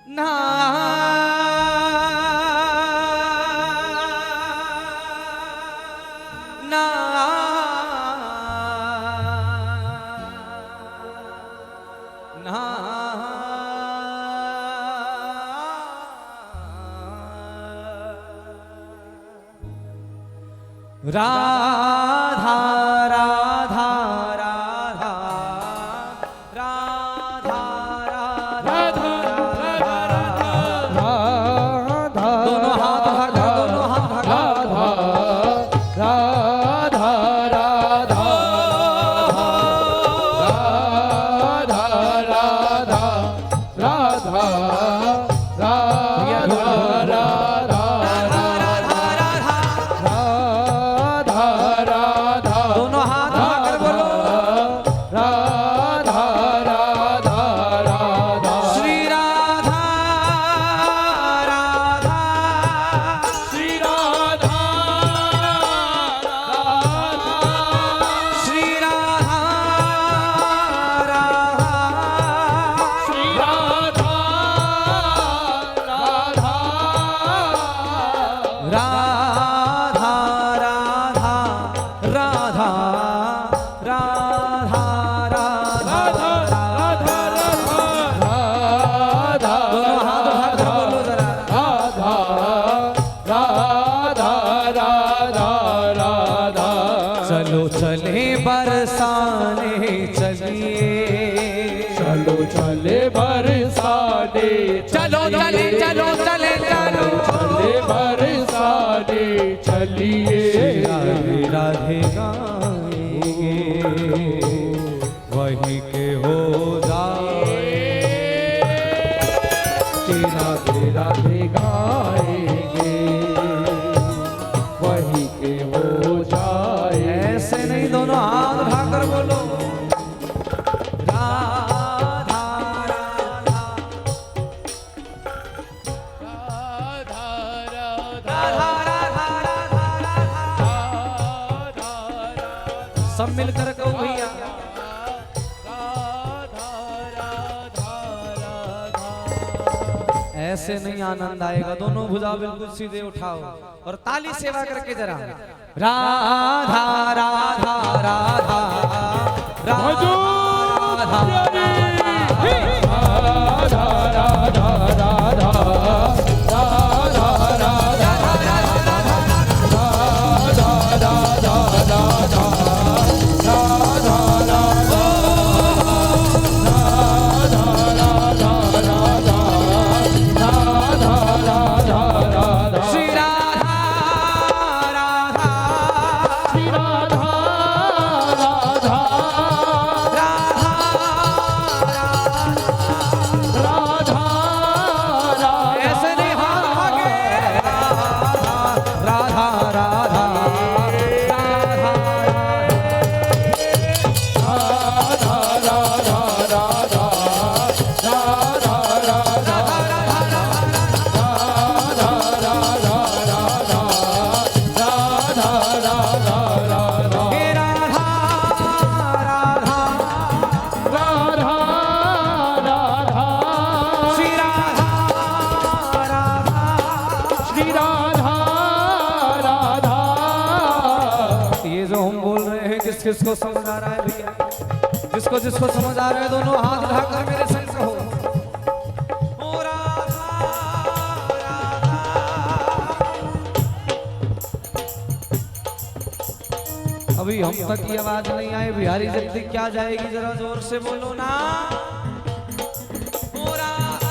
ना ना ना राधा राधा राधा राधा राधा राधा दोनों हाथ उठाकर दोनों हाथ उठाकर राधा राधा राधा राधा दोनों हाथ उठाकर बोलो राधा राधा राधा श्री राधा राधा श्री राधा राधा श्री राधा राधा श्री राधा राधा राधा राधा राधा राधा राधा राधा दोनों हाथ उठाकर बोलो जरा राधा राधा राधा राधा चलो चले बरसाने चलिए चलो चले बरसाने चलो चले चलो चले चलो चले बरसाने चलिए राधे राधे गाएंगे वही के हो जाए राधे राधे गाएंगे वही के हो जाए ऐसे नहीं दोनों हाथ उठाकर बोलो राधा राधा राधा राधा राधा सब मिलकर कहो भैया ऐसे नहीं आनंद आएगा दोनों भुजा बिल्कुल सीधे उठाओ और ताली सेवा करके जरा राधा राधा राधा राधा श्री राधा राधा ऐसे नहीं हाथ आगे राधा राधा हे राधा राधा श्री राधा राधा ये जो हम बोल रहे हैं किस किस को समझ आ रहा है भैया जिसको जिसको समझ आ रहा है दोनों हाथ उठाकर मेरे संग कहो ओ राधा राधा अभी हम तक की आवाज नहीं आई बिहारी जल्दी क्या जाएगी जरा जोर से बोलो ना ओ राधा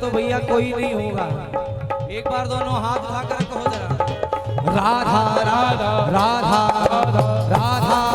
तो भैया कोई नहीं होगा। एक बार दोनों हाथ उठाकर कहो जरा, राधा राधा राधा राधा